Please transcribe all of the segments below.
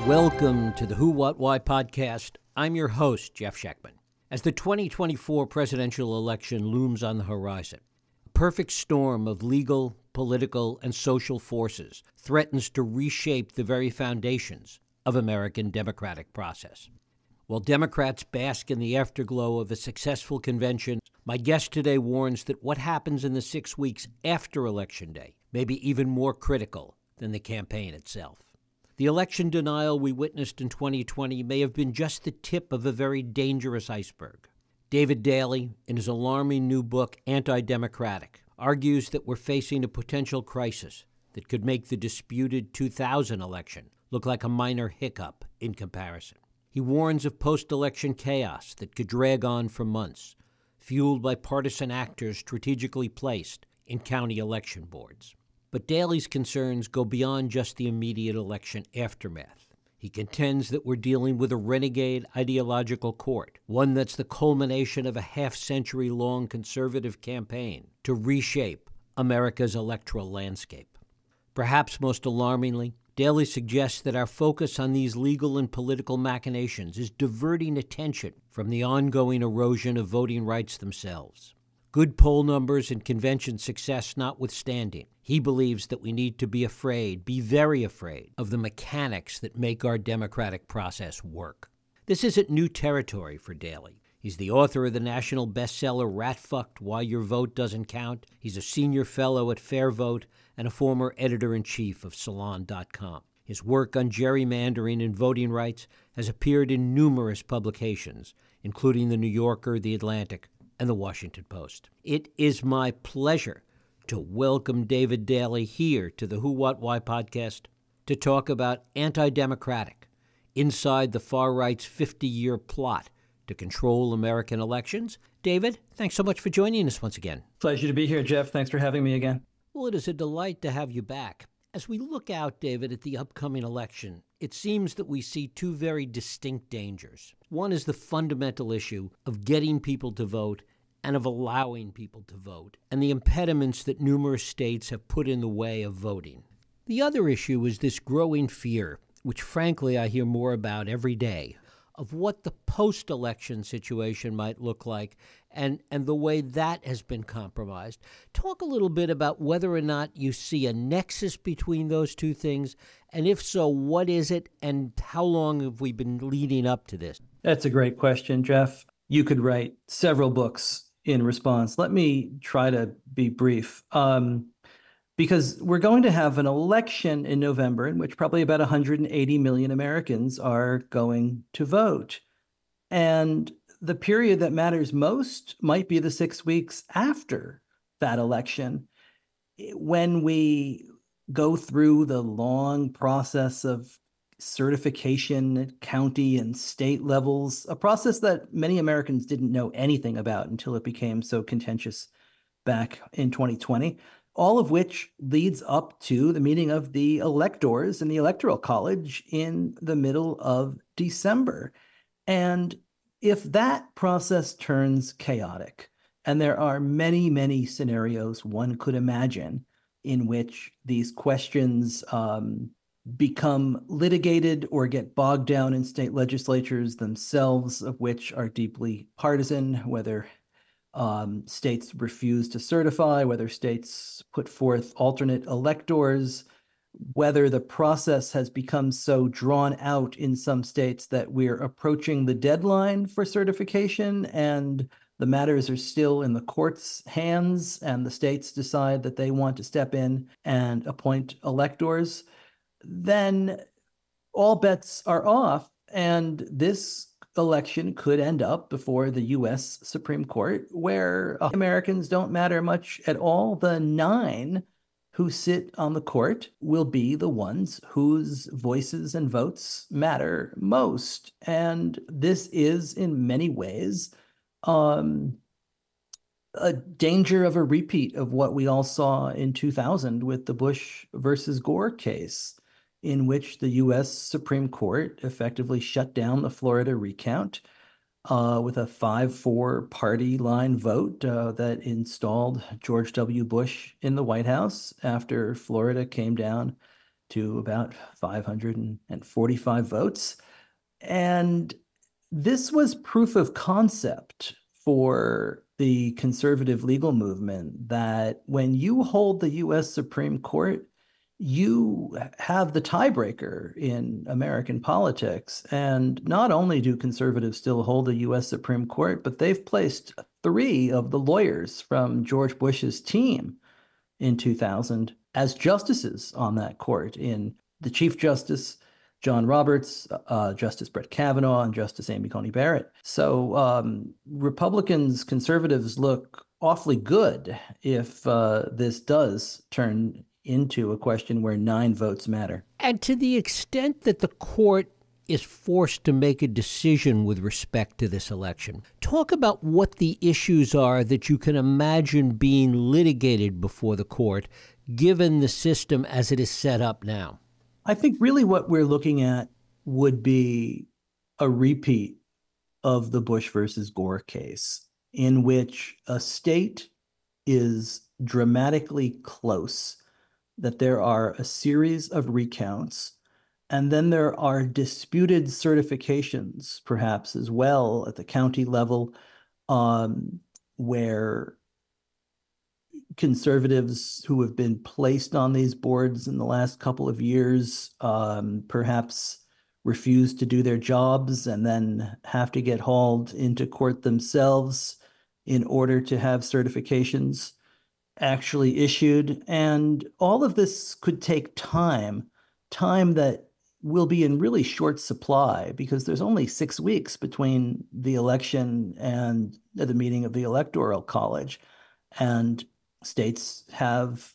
Welcome to the Who, What, Why podcast. I'm your host, Jeff Schechtman. As the 2024 presidential election looms on the horizon, a perfect storm of legal, political, and social forces threatens to reshape the very foundations of American democratic process. While Democrats bask in the afterglow of a successful convention, my guest today warns that what happens in the 6 weeks after Election Day may be even more critical than the campaign itself. The election denial we witnessed in 2020 may have been just the tip of a very dangerous iceberg. David Daley, in his alarming new book, Anti-Democratic, argues that we're facing a potential crisis that could make the disputed 2000 election look like a minor hiccup in comparison. He warns of post-election chaos that could drag on for months, fueled by partisan actors strategically placed in county election boards. But Daley's concerns go beyond just the immediate election aftermath. He contends that we're dealing with a renegade ideological court, one that's the culmination of a half-century-long conservative campaign to reshape America's electoral landscape. Perhaps most alarmingly, Daley suggests that our focus on these legal and political machinations is diverting attention from the ongoing erosion of voting rights themselves. Good poll numbers and convention success notwithstanding, he believes that we need to be very afraid, of the mechanics that make our democratic process work. This isn't new territory for Daley. He's the author of the national bestseller Rat-Fucked: Why Your Vote Doesn't Count. He's a senior fellow at Fair Vote and a former editor-in-chief of Salon.com. His work on gerrymandering and voting rights has appeared in numerous publications, including The New Yorker, The Atlantic, and The Washington Post. It is my pleasure to welcome David Daley here to the Who, What, Why podcast to talk about anti-democratic, inside the far right's 50-year plot to control American elections. David, thanks so much for joining us once again. Pleasure to be here, Jeff. Thanks for having me again. Well, it is a delight to have you back. As we look out, David, at the upcoming election, it seems that we see two very distinct dangers. One is the fundamental issue of getting people to vote and of allowing people to vote, and the impediments that numerous states have put in the way of voting. The other issue is this growing fear, which frankly I hear more about every day, of what the post-election situation might look like and the way that has been compromised. Talk a little bit about whether or not you see a nexus between those two things, and if so, what is it, and how long have we been leading up to this? That's a great question, Jeff. You could write several books in response. Let me try to be brief. Because we're going to have an election in November in which probably about 180 million Americans are going to vote. And the period that matters most might be the 6 weeks after that election, when we go through the long process of certification at county and state levels, a process that many Americans didn't know anything about until it became so contentious back in 2020. All of which leads up to the meeting of the electors in the Electoral College in the middle of December. And if that process turns chaotic, and there are many, many scenarios one could imagine in which these questions become litigated or get bogged down in state legislatures themselves, of which are deeply partisan, whether states refuse to certify, whether states put forth alternate electors, whether the process has become so drawn out in some states that we're approaching the deadline for certification and the matters are still in the court's hands and the states decide that they want to step in and appoint electors, then all bets are off. And this election could end up before the U.S. Supreme Court, where Americans don't matter much at all. The 9 who sit on the court will be the ones whose voices and votes matter most. And this is, in many ways, a danger of a repeat of what we all saw in 2000 with the Bush versus Gore case, in which the U.S. Supreme Court effectively shut down the Florida recount with a 5-4 party line vote that installed George W. Bush in the White House after Florida came down to about 545 votes. And this was proof of concept for the conservative legal movement that when you hold the US Supreme Court, you have the tiebreaker in American politics. And not only do conservatives still hold the US Supreme Court, but they've placed three of the lawyers from George Bush's team in 2000 as justices on that court, in the Chief Justice John Roberts, Justice Brett Kavanaugh, and Justice Amy Coney Barrett. So Republicans, conservatives look awfully good if this does turn into a question where 9 votes matter. And to the extent that the court is forced to make a decision with respect to this election, talk about what the issues are that you can imagine being litigated before the court, given the system as it is set up now. I think really what we're looking at would be a repeat of the Bush versus Gore case, in which a state is dramatically close, that there are a series of recounts, and then there are disputed certifications, perhaps as well at the county level, where conservatives who have been placed on these boards in the last couple of years perhaps refuse to do their jobs and then have to get hauled into court themselves in order to have certifications actually issued. And all of this could take time that will be in really short supply, because there's only 6 weeks between the election and the meeting of the Electoral College. And states have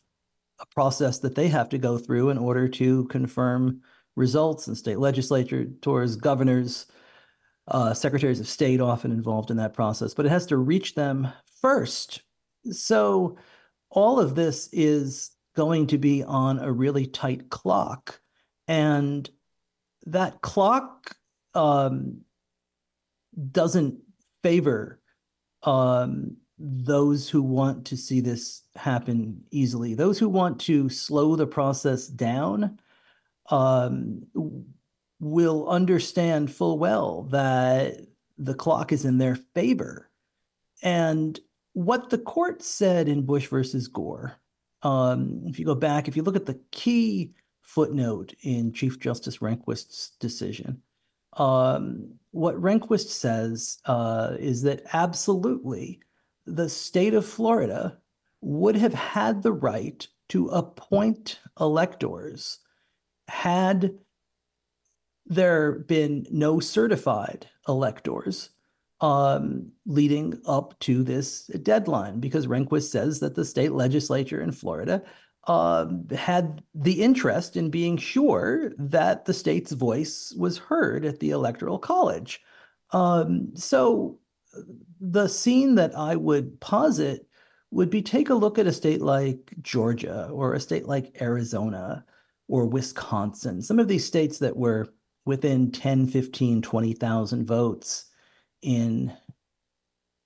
a process that they have to go through in order to confirm results, and state legislators, governors, secretaries of state often involved in that process, but it has to reach them first. So all of this is going to be on a really tight clock. And that clock doesn't favor those who want to see this happen easily. Those who want to slow the process down will understand full well that the clock is in their favor. And what the court said in Bush versus Gore, if you go back, if you look at the key footnote in Chief Justice Rehnquist's decision, what Rehnquist says is that absolutely the state of Florida would have had the right to appoint electors had there been no certified electors leading up to this deadline, because Rehnquist says that the state legislature in Florida had the interest in being sure that the state's voice was heard at the Electoral College. So the scene that I would posit would be, take a look at a state like Georgia or a state like Arizona or Wisconsin, some of these states that were within 10, 15, 20,000 votes in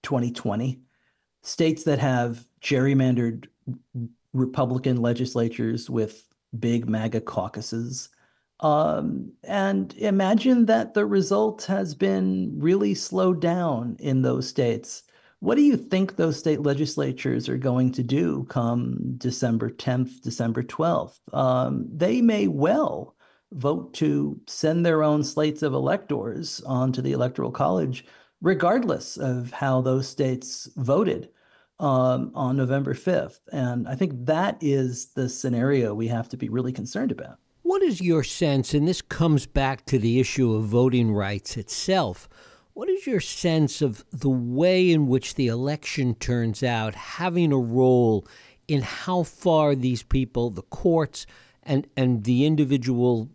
2020, states that have gerrymandered Republican legislatures with big MAGA caucuses. And imagine that the result has been really slowed down in those states. What do you think those state legislatures are going to do come December 10th, December 12th? They may well vote to send their own slates of electors onto the Electoral College, regardless of how those states voted on November 5th. And I think that is the scenario we have to be really concerned about. What is your sense, and this comes back to the issue of voting rights itself, what is your sense of the way in which the election turns out having a role in how far these people, the courts and the individual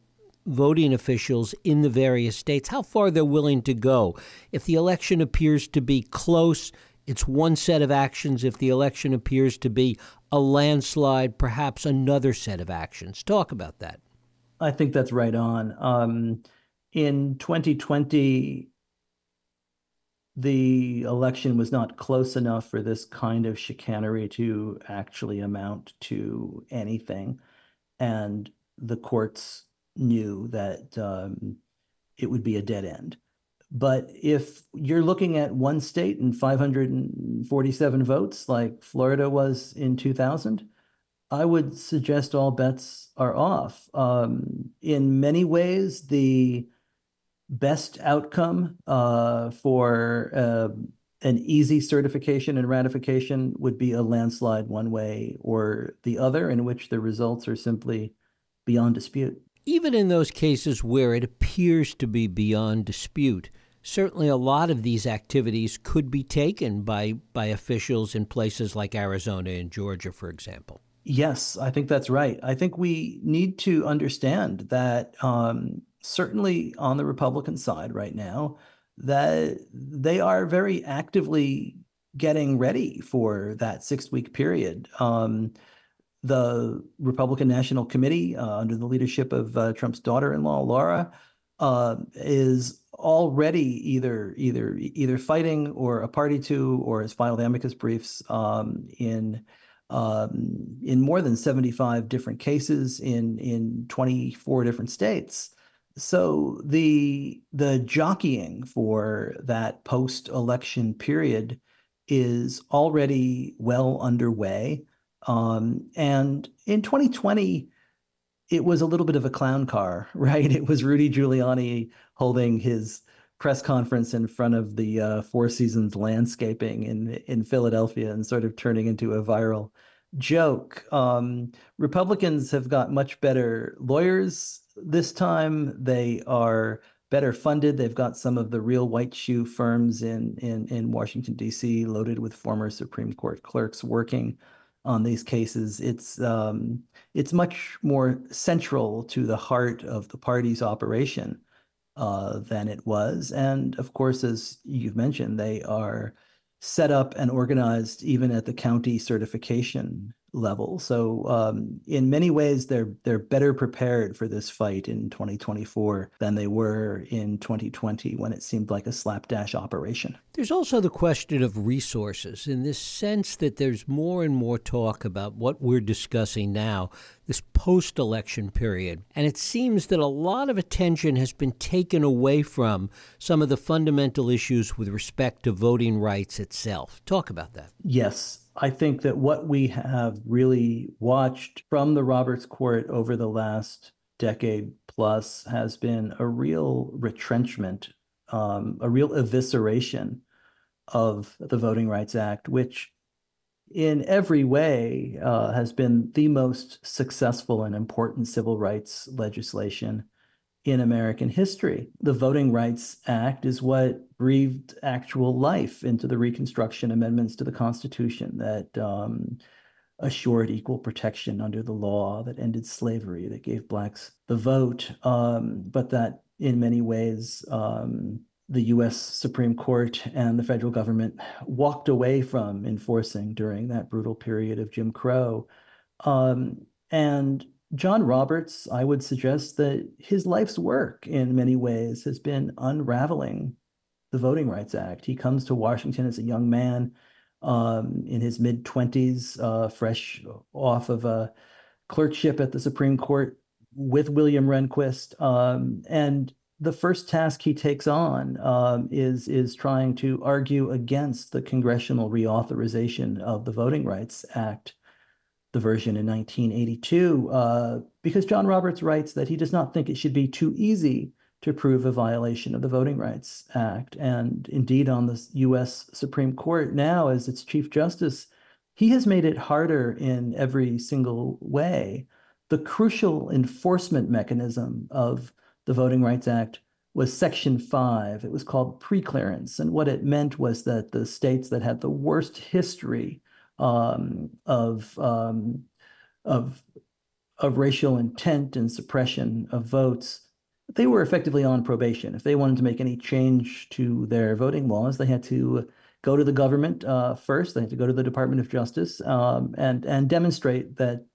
voting officials in the various states, how far they're willing to go? If the election appears to be close, it's one set of actions. If the election appears to be a landslide, perhaps another set of actions. Talk about that. I think that's right on. In 2020, the election was not close enough for this kind of chicanery to actually amount to anything. And the courts knew that it would be a dead end. But if you're looking at one state and 547 votes, like Florida was in 2000, I would suggest all bets are off. In many ways, the best outcome for an easy certification and ratification would be a landslide one way or the other, in which the results are simply beyond dispute. Even in those cases where it appears to be beyond dispute, certainly a lot of these activities could be taken by officials in places like Arizona and Georgia, for example. Yes, I think that's right. I think we need to understand that certainly on the Republican side right now, that they are very actively getting ready for that 6 week period. The Republican National Committee, under the leadership of Trump's daughter-in-law, Laura, is already either fighting or a party to, or has filed amicus briefs in more than 75 different cases in 24 different states. So the jockeying for that post-election period is already well underway. And in 2020, it was a little bit of a clown car, right? It was Rudy Giuliani holding his press conference in front of the Four Seasons landscaping in Philadelphia and sort of turning into a viral joke. Republicans have got much better lawyers this time. They are better funded. They've got some of the real white shoe firms in Washington, D.C., loaded with former Supreme Court clerks working on these cases. It's much more central to the heart of the party's operation than it was. And of course, as you've mentioned, they are set up and organized even at the county certification level. So in many ways, they're better prepared for this fight in 2024 than they were in 2020, when it seemed like a slapdash operation. There's also the question of resources, in this sense that there's more and more talk about what we're discussing now, this post-election period. And it seems that a lot of attention has been taken away from some of the fundamental issues with respect to voting rights itself. Talk about that. Yes. I think that what we have really watched from the Roberts Court over the last decade plus has been a real retrenchment, a real evisceration of the Voting Rights Act, which in every way has been the most successful and important civil rights legislation in American history. The Voting Rights Act is what breathed actual life into the Reconstruction amendments to the Constitution that assured equal protection under the law, that ended slavery, that gave blacks the vote, but that in many ways the U.S. Supreme Court and the federal government walked away from enforcing during that brutal period of Jim Crow. And John Roberts, I would suggest that his life's work in many ways has been unraveling the Voting Rights Act. He comes to Washington as a young man in his mid-20s, fresh off of a clerkship at the Supreme Court with William Rehnquist. And the first task he takes on is trying to argue against the congressional reauthorization of the Voting Rights Act, the version in 1982, because John Roberts writes that he does not think it should be too easy to prove a violation of the Voting Rights Act. And indeed, on the U.S. Supreme Court now, as its Chief Justice, he has made it harder in every single way. The crucial enforcement mechanism of the Voting Rights Act was Section 5. It was called preclearance. And what it meant was that the states that had the worst history of racial intent and suppression of votes, they were effectively on probation. If they wanted to make any change to their voting laws, they had to go to the government first. They had to go to the Department of Justice and demonstrate that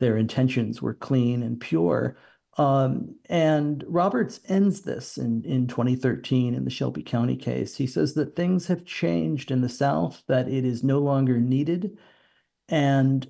their intentions were clean and pure. And Roberts ends this in 2013 in the Shelby County case. He says that things have changed in the South, that it is no longer needed. And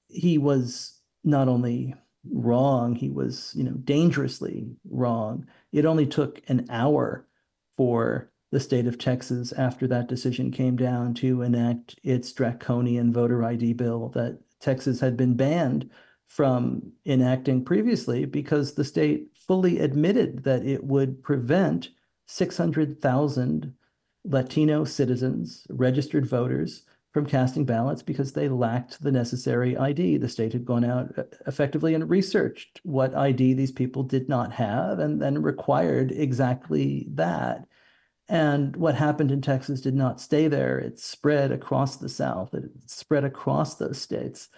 he was not only wrong. He was, dangerously wrong. It only took an hour for the state of Texas after that decision came down to enact its draconian voter ID bill that Texas had been banned from enacting previously because the state fully admitted that it would prevent 600,000 Latino citizens, registered voters, from casting ballots because they lacked the necessary ID. The state had gone out effectively and researched what ID these people did not have and then required exactly that. And what happened in Texas did not stay there. It spread across the South. It spread across those states,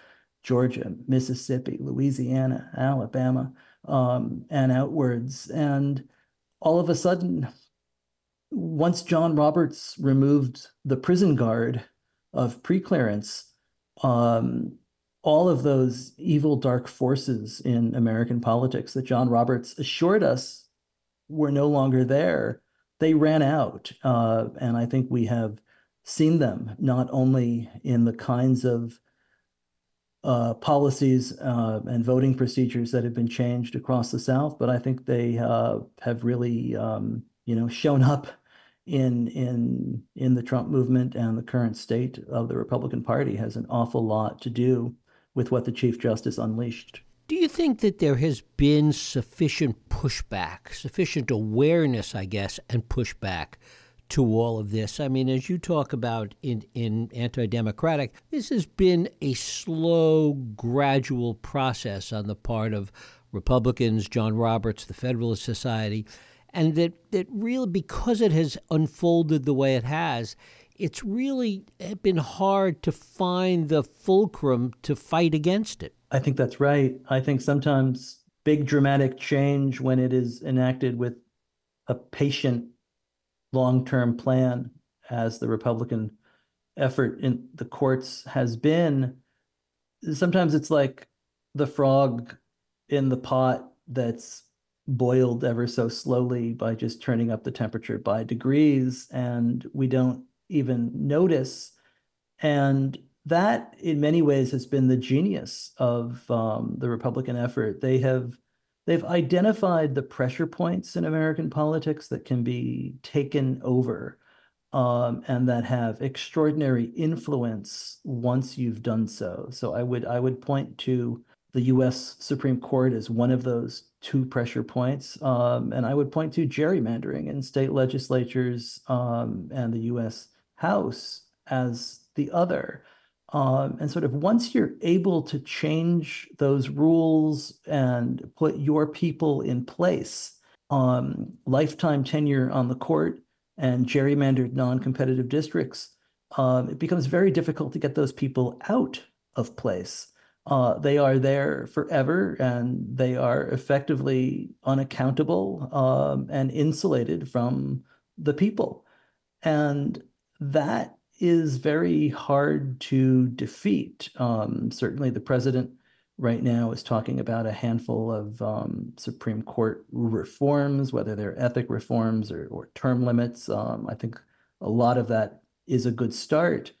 Georgia, Mississippi, Louisiana, Alabama, and outwards. And all of a sudden, once John Roberts removed the prison guard of preclearance, um, all of those evil, dark forces in American politics that John Roberts assured us were no longer there, they ran out. And I think we have seen them not only in the kinds of policies and voting procedures that have been changed across the South, but I think they have really, shown up in the Trump movement, and the current state of the Republican Party has an awful lot to do with what the Chief Justice unleashed. Do you think that there has been sufficient pushback, sufficient awareness, I guess, and pushback to all of this? I mean, as you talk about in anti-democratic, this has been a slow, gradual process on the part of Republicans, John Roberts, the Federalist Society, and that really, because it has unfolded the way it has, it's really been hard to find the fulcrum to fight against it. I think that's right. I think sometimes big dramatic change, when it is enacted with a patient long-term plan, as the Republican effort in the courts has been, sometimes it's like the frog in the pot that's boiled ever so slowly by just turning up the temperature by degrees, and we don't even notice. And that, in many ways, has been the genius of the Republican effort. They've identified the pressure points in American politics that can be taken over, and that have extraordinary influence once you've done so. So I would point to the U.S. Supreme Court as one of those two pressure points, and I would point to gerrymandering in state legislatures, and the U.S. House as the other. And sort of once you're able to change those rules and put your people in place, lifetime tenure on the court and gerrymandered non-competitive districts, it becomes very difficult to get those people out of place. They are there forever, and they are effectively unaccountable, and insulated from the people. And that is very hard to defeat. Certainly, the president right now is talking about a handful of Supreme Court reforms, whether they're ethic reforms or term limits. I think a lot of that is a good start.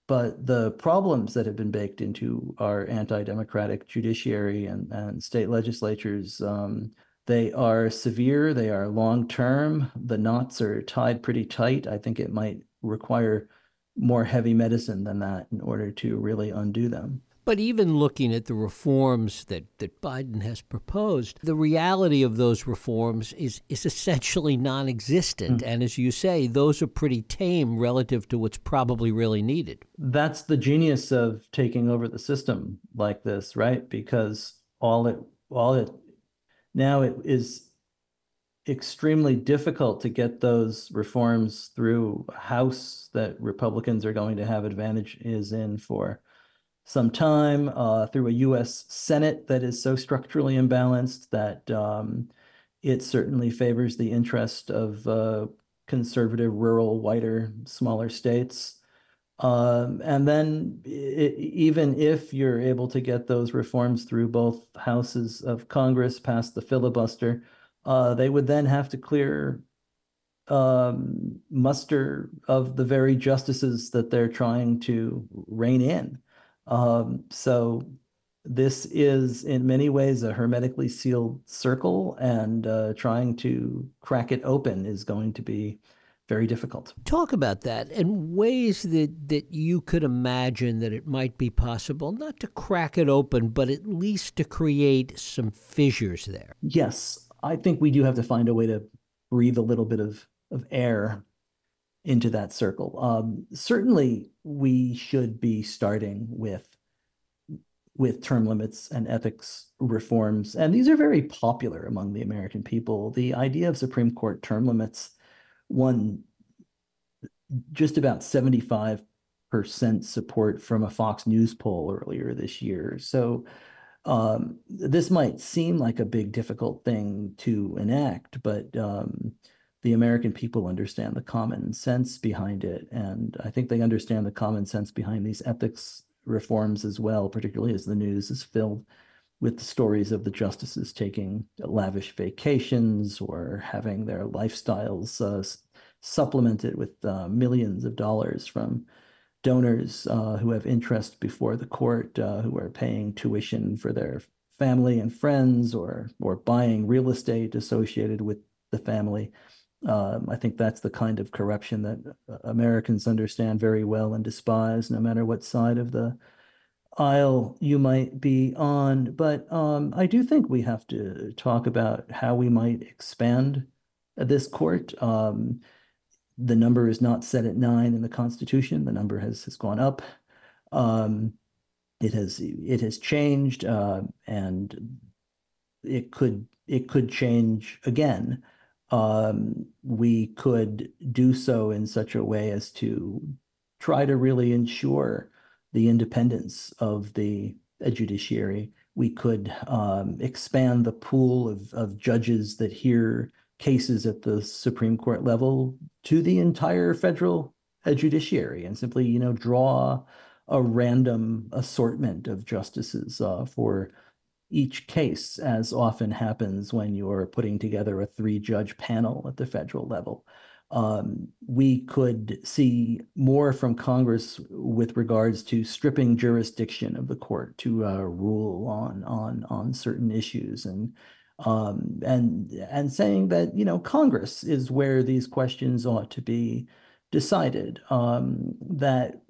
But the problems that have been baked into our anti-democratic judiciary and state legislatures, they are severe, they are long-term. The knots are tied pretty tight. I think it might require more heavy medicine than that in order to really undo them. But even looking at the reforms that Biden has proposed, the reality of those reforms is essentially non-existent. And as you say, those are pretty tame relative to what's probably really needed. That's the genius of taking over the system like this, right? Because all it now it is extremely difficult to get those reforms through a House that Republicans are going to have advantages in for some time, through a U.S. Senate that is so structurally imbalanced that it certainly favors the interest of conservative, rural, whiter, smaller states. And then even if you're able to get those reforms through both houses of Congress past the filibuster, they would then have to clear muster of the very justices that they're trying to rein in. So This is in many ways a hermetically sealed circle, and trying to crack it open is going to be very difficult. Talk about that and ways that you could imagine that it might be possible, not to crack it open, but at least to create some fissures there. Yes, I think we do have to find a way to breathe a little bit of air into that circle. Certainly, we should be starting with term limits and ethics reforms, and these are very popular among the American people. The idea of Supreme Court term limits won just about 75% support from a Fox News poll earlier this year. So this might seem like a big, difficult thing to enact, but the American people understand the common sense behind it. And I think they understand the common sense behind these ethics reforms as well, particularly as the news is filled with the stories of the justices taking lavish vacations or having their lifestyles supplemented with millions of dollars from donors who have interest before the court, who are paying tuition for their family and friends, or buying real estate associated with the family. I think that's the kind of corruption that Americans understand very well and despise, no matter what side of the aisle you might be on. But I do think we have to talk about how we might expand this court. The number is not set at 9 in the Constitution. The number has gone up. Um, it has changed, and it could change again. We could do so in such a way as to try to really ensure the independence of the judiciary. We could expand the pool of judges that hear cases at the Supreme Court level to the entire federal judiciary, and simply, draw a random assortment of justices for each case, as often happens when you're putting together a three-judge panel at the federal level. We could see more from Congress with regards to stripping jurisdiction of the court to rule on certain issues, and saying that Congress is where these questions ought to be decided. That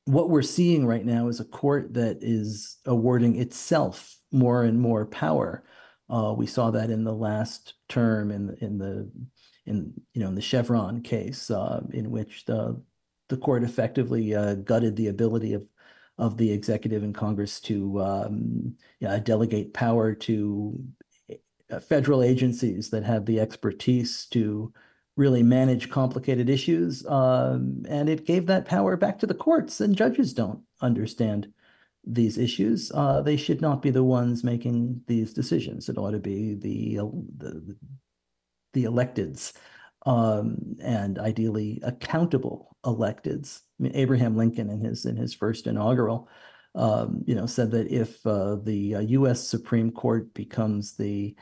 what we're seeing right now is a court that is awarding itself more and more power. We saw that in the last term in the Chevron case, in which the court effectively gutted the ability of the executive and Congress to delegate power to federal agencies that have the expertise to really manage complicated issues. And it gave that power back to the courts, and judges don't understand these issues. They should not be the ones making these decisions. It ought to be the electeds, and ideally accountable electeds. I mean, Abraham Lincoln in his first inaugural, said that if the U.S. Supreme Court becomes the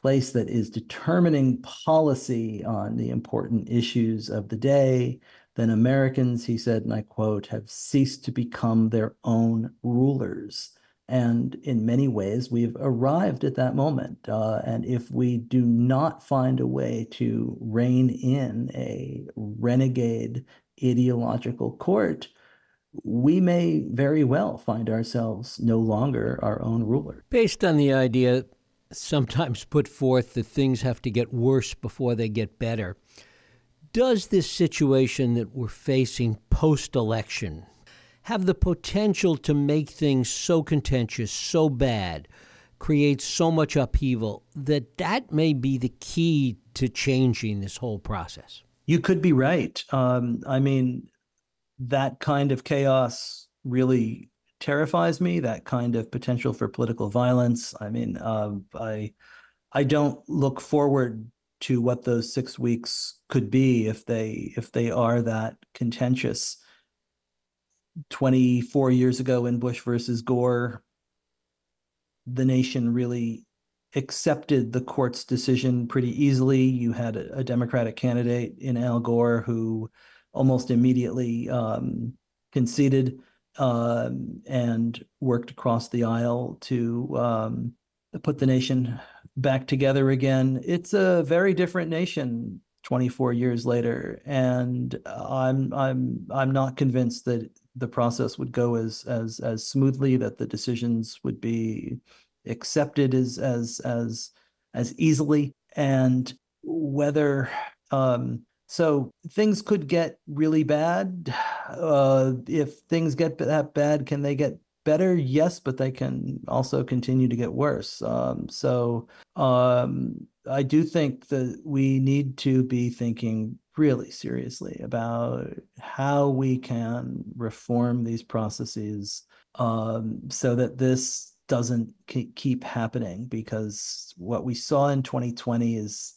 place that is determining policy on the important issues of the day, then Americans, he said, and I quote, have ceased to become their own rulers. And in many ways, we've arrived at that moment. And if we do not find a way to rein in a renegade ideological court, we may very well find ourselves no longer our own ruler. Based on the idea sometimes put forth that things have to get worse before they get better, does this situation that we're facing post-election have the potential to make things so contentious, so bad, create so much upheaval that may be the key to changing this whole process? You could be right. I mean, that kind of chaos really terrifies me, that kind of potential for political violence. I mean, I don't look forward to what those 6 weeks could be if they are that contentious. 24 years ago in Bush versus Gore, the nation really accepted the court's decision pretty easily. You had a Democratic candidate in Al Gore who almost immediately conceded and worked across the aisle to put the nation back together again. It's a very different nation 24 years later, and I'm not convinced that the process would go as smoothly, that the decisions would be accepted as easily, and whether so things could get really bad. If things get that bad, can they get better? Yes, but they can also continue to get worse. I do think that we need to be thinking really seriously about how we can reform these processes, so that this doesn't keep happening, because what we saw in 2020 is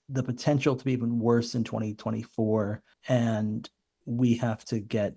the potential to be even worse in 2024, and we have to get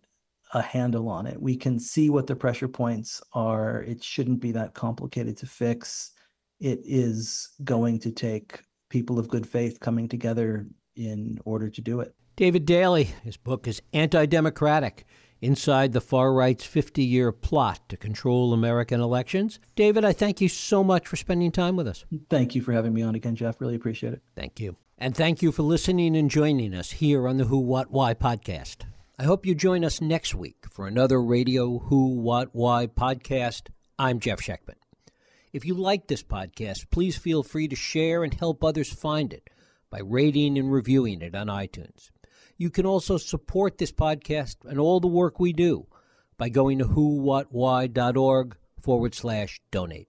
a handle on it. We can see what the pressure points are. It shouldn't be that complicated to fix. It is going to take people of good faith coming together in order to do it. David Daley, his book is Anti-Democratic: Inside the Far Right's 50-Year Plot to Control American Elections. David, I thank you so much for spending time with us. Thank you for having me on again, Jeff. Really appreciate it. Thank you. And thank you for listening and joining us here on the Who, What, Why podcast. I hope you join us next week for another Radio Who, What, Why podcast. I'm Jeff Sheckman. If you like this podcast, please feel free to share and help others find it by rating and reviewing it on iTunes. You can also support this podcast and all the work we do by going to whowhatwhy.org/donate.